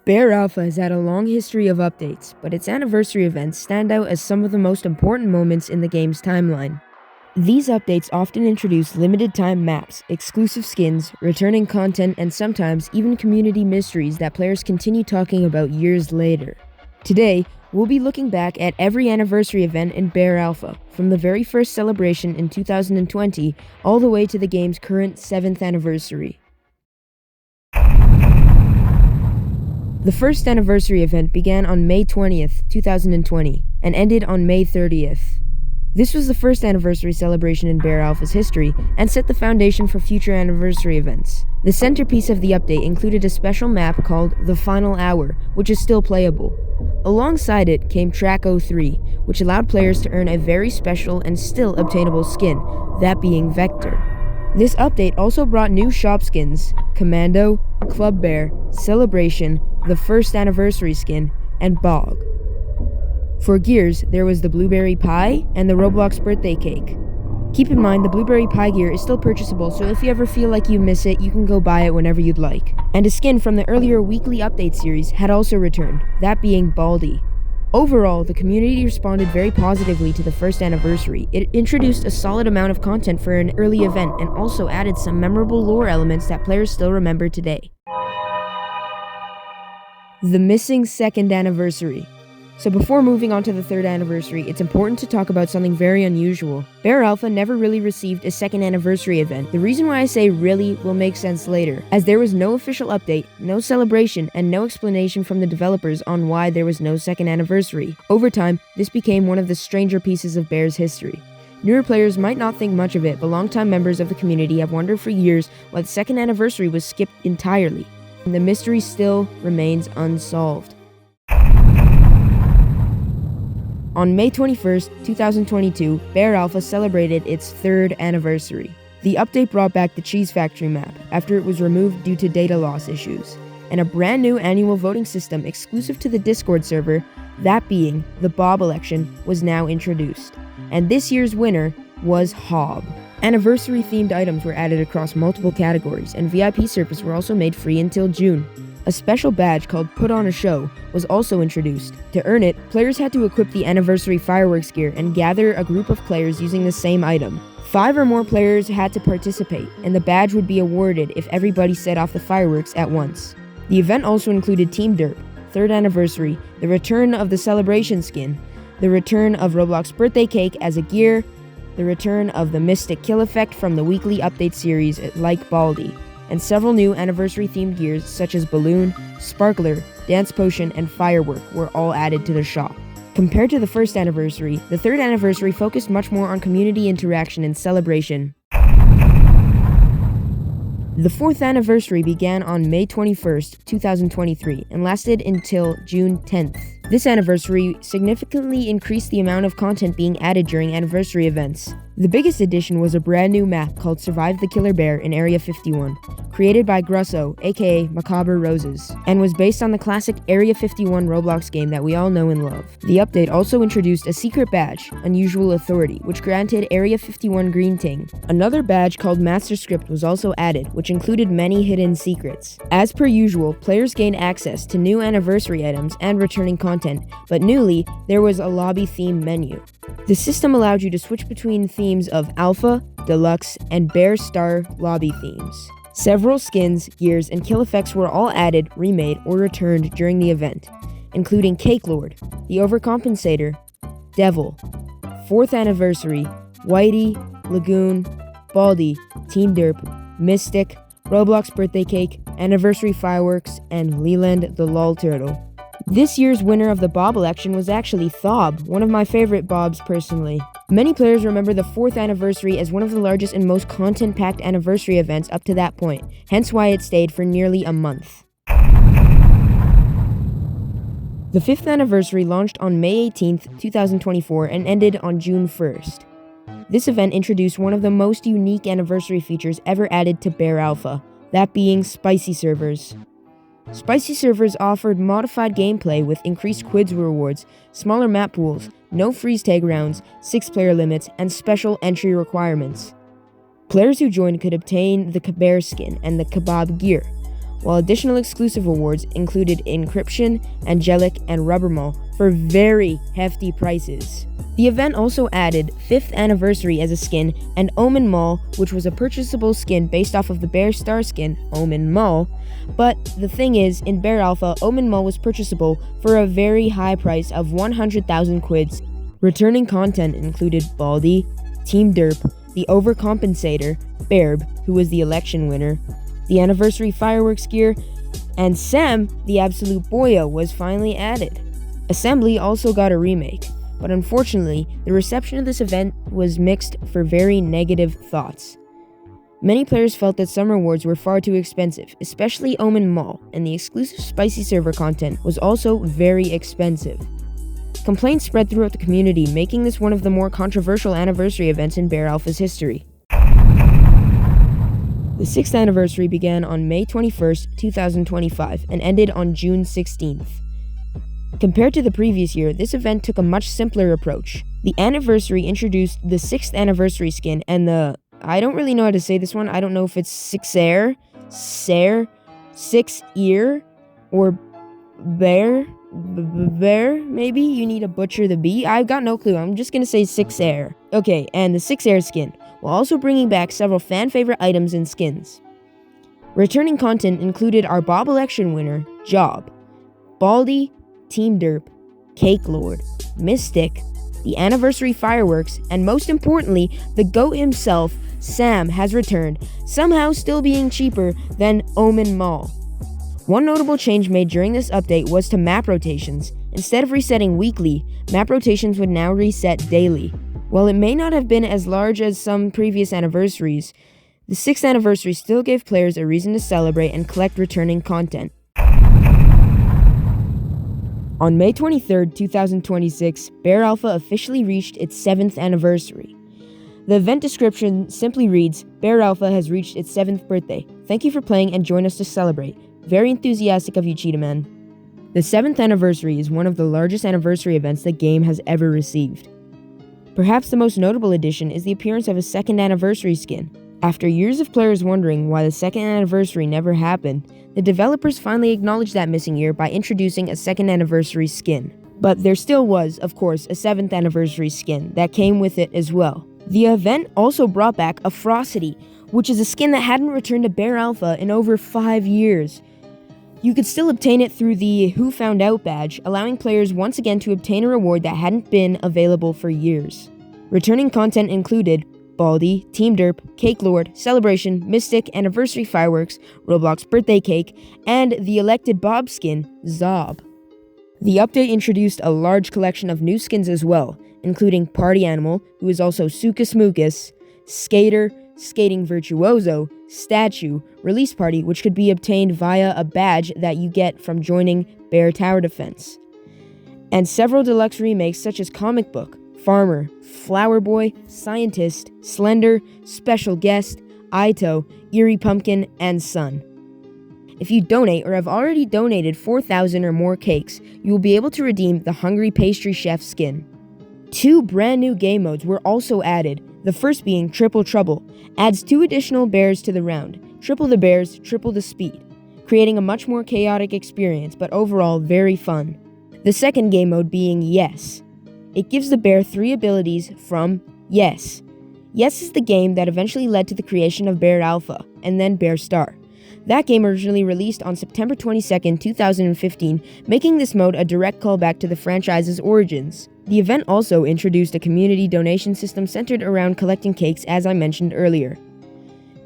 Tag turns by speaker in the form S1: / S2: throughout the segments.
S1: Bear Alpha has had a long history of updates, but its anniversary events stand out as some of the most important moments in the game's timeline. These updates often introduce limited-time maps, exclusive skins, returning content, and sometimes even community mysteries that players continue talking about years later. Today, we'll be looking back at every anniversary event in Bear Alpha, from the very first celebration in 2020 all the way to the game's current 7th anniversary. The first anniversary event began on May 20th, 2020, and ended on May 30th. This was the first anniversary celebration in Bear Alpha's history, and set the foundation for future anniversary events. The centerpiece of the update included a special map called The Final Hour, which is still playable. Alongside it came Track 03, which allowed players to earn a very special and still obtainable skin, that being Vector. This update also brought new shop skins: Commando, Club Bear, Celebration, the first anniversary skin, and Bog. For gears, there was the Blueberry Pie and the Roblox birthday cake. Keep in mind, the Blueberry Pie gear is still purchasable, so if you ever feel like you miss it, you can go buy it whenever you'd like. And a skin from the earlier weekly update series had also returned, that being Baldy. Overall, the community responded very positively to the first anniversary. It introduced a solid amount of content for an early event and also added some memorable lore elements that players still remember today. The missing second anniversary. So before moving on to the third anniversary, it's important to talk about something very unusual. Bear Alpha never really received a second anniversary event. The reason why I say really will make sense later, as there was no official update, no celebration, and no explanation from the developers on why there was no second anniversary. Over time, this became one of the stranger pieces of Bear's history. Newer players might not think much of it, but longtime members of the community have wondered for years why the second anniversary was skipped entirely. And the mystery still remains unsolved. On May 21st, 2022, Bear Alpha celebrated its third anniversary. The update brought back the Cheese Factory map after it was removed due to data loss issues, and a brand new annual voting system exclusive to the Discord server, that being the Bob election, was now introduced. And this year's winner was Hob. Anniversary-themed items were added across multiple categories, and VIP service were also made free until June. A special badge called Put on a Show was also introduced. To earn it, players had to equip the anniversary fireworks gear and gather a group of players using the same item. 5 or more players had to participate, and the badge would be awarded if everybody set off the fireworks at once. The event also included Team Derp, 3rd anniversary, the return of the celebration skin, the return of Roblox birthday cake as a gear, the return of the Mystic Kill effect from the weekly update series like Baldy, and several new anniversary-themed gears such as Balloon, Sparkler, Dance Potion, and Firework were all added to the shop. Compared to the first anniversary, the third anniversary focused much more on community interaction and celebration. The fourth anniversary began on May 21st, 2023, and lasted until June 10th. This anniversary significantly increased the amount of content being added during anniversary events. The biggest addition was a brand new map called Survive the Killer Bear in Area 51, created by Grusso, aka Macabre Roses, and was based on the classic Area 51 Roblox game that we all know and love. The update also introduced a secret badge, Unusual Authority, which granted Area 51 green ting. Another badge called Master Script was also added, which included many hidden secrets. As per usual, players gained access to new anniversary items and returning content, but newly, there was a lobby theme menu. The system allowed you to switch between themes of Alpha, Deluxe, and Bear Star lobby themes. Several skins, gears, and kill effects were all added, remade, or returned during the event, including Cake Lord, the Overcompensator, Devil, 4th Anniversary, Whitey, Lagoon, Baldy, Team Derp, Mystic, Roblox Birthday Cake, Anniversary Fireworks, and Leland the Lol Turtle. This year's winner of the Bob election was actually Thob, one of my favorite Bobs personally. Many players remember the 4th anniversary as one of the largest and most content-packed anniversary events up to that point, hence why it stayed for nearly a month. The 5th anniversary launched on May 18th, 2024 and ended on June 1st. This event introduced one of the most unique anniversary features ever added to Bear Alpha, that being Spicy Servers. Spicy Servers offered modified gameplay with increased quiz rewards, smaller map pools, no freeze tag rounds, 6-player limits, and special entry requirements. Players who joined could obtain the Bear skin and the Kebab gear. while additional exclusive rewards included Encryption, Angelic, and Rubber Mall for very hefty prices. The event also added 5th Anniversary as a skin and Omen Mall, which was a purchasable skin based off of the Bear Star skin, Omen Mall. But the thing is, in Bear Alpha, Omen Mall was purchasable for a very high price of 100,000 quids. Returning content included Baldi, Team Derp, the Overcompensator, Bairb, who was the election winner, the Anniversary Fireworks gear, and Sam, the Absolute Boyo, was finally added. Assembly also got a remake, but unfortunately, the reception of this event was mixed for very negative thoughts. Many players felt that some rewards were far too expensive, especially Omen Mall, and the exclusive spicy server content was also very expensive. Complaints spread throughout the community, making this one of the more controversial anniversary events in Bear Alpha's history. The 6th anniversary began on May 21st, 2025, and ended on June 16th. Compared to the previous year, this event took a much simpler approach. The anniversary introduced the 6th anniversary skin and I don't really know how to say this one. I don't know if it's six ear, or bear, maybe? You need to butcher the B? I've got no clue. I'm just gonna say 6 air. Okay, and the 6 air skin, while also bringing back several fan-favorite items and skins. Returning content included our Bob election winner, Job, Baldi, Team Derp, Cake Lord, Mystic, the Anniversary Fireworks, and most importantly, the GOAT himself, Sam, has returned, somehow still being cheaper than Omen Mall. One notable change made during this update was to map rotations. Instead of resetting weekly, map rotations would now reset daily. While it may not have been as large as some previous anniversaries, the 6th anniversary still gave players a reason to celebrate and collect returning content. On May 23rd, 2026, Bear Alpha officially reached its 7th anniversary. The event description simply reads, Bear Alpha has reached its 7th birthday. Thank you for playing and join us to celebrate. Very enthusiastic of you, Cheetah Man. The 7th anniversary is one of the largest anniversary events the game has ever received. Perhaps the most notable addition is the appearance of a 2nd anniversary skin. After years of players wondering why the 2nd anniversary never happened, the developers finally acknowledged that missing year by introducing a 2nd anniversary skin. But there still was, of course, a 7th anniversary skin that came with it as well. The event also brought back a Frosty, which is a skin that hadn't returned to Bear Alpha in over 5 years. You could still obtain it through the Who Found Out badge, allowing players once again to obtain a reward that hadn't been available for years. Returning content included Baldi, Team Derp, Cake Lord, Celebration, Mystic, Anniversary Fireworks, Roblox Birthday Cake, and the elected Bob skin, Zob. The update introduced a large collection of new skins as well, including Party Animal, who is also Suka Smookus, Skater, Skating Virtuoso, Statue, Release Party, which could be obtained via a badge that you get from joining Bear Tower Defense, and several deluxe remakes such as Comic Book, Farmer, Flower Boy, Scientist, Slender, Special Guest, Aito, Eerie Pumpkin, and Sun. If you donate or have already donated 4,000 or more cakes, you will be able to redeem the Hungry Pastry Chef skin. 2 brand new game modes were also added, the first being Triple Trouble, adds 2 additional bears to the round, triple the bears, triple the speed, creating a much more chaotic experience, but overall very fun. The second game mode being Yes. It gives the bear 3 abilities from Yes. Yes is the game that eventually led to the creation of Bear Alpha, and then Bear Star. That game originally released on September 22nd, 2015, making this mode a direct callback to the franchise's origins. The event also introduced a community donation system centered around collecting cakes, as I mentioned earlier.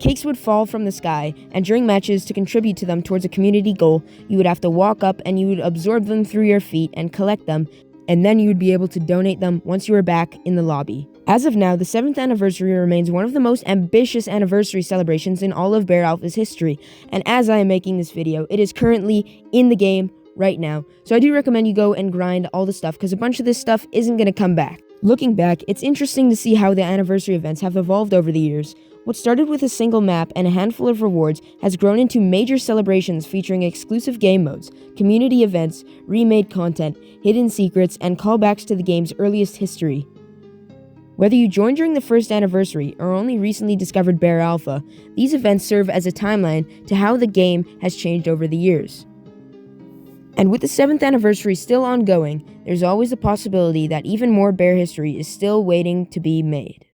S1: Cakes would fall from the sky, and during matches, to contribute to them towards a community goal, you would have to walk up and you would absorb them through your feet and collect them, and then you would be able to donate them once you were back in the lobby. As of now, the 7th anniversary remains one of the most ambitious anniversary celebrations in all of Bear Alpha's history, and as I am making this video, it is currently in the game right now, so I do recommend you go and grind all the stuff, because a bunch of this stuff isn't going to come back. Looking back, it's interesting to see how the anniversary events have evolved over the years. What started with a single map and a handful of rewards has grown into major celebrations featuring exclusive game modes, community events, remade content, hidden secrets, and callbacks to the game's earliest history. Whether you joined during the first anniversary or only recently discovered Bear Alpha, these events serve as a timeline to how the game has changed over the years. And with the 7th anniversary still ongoing, there's always the possibility that even more Bear history is still waiting to be made.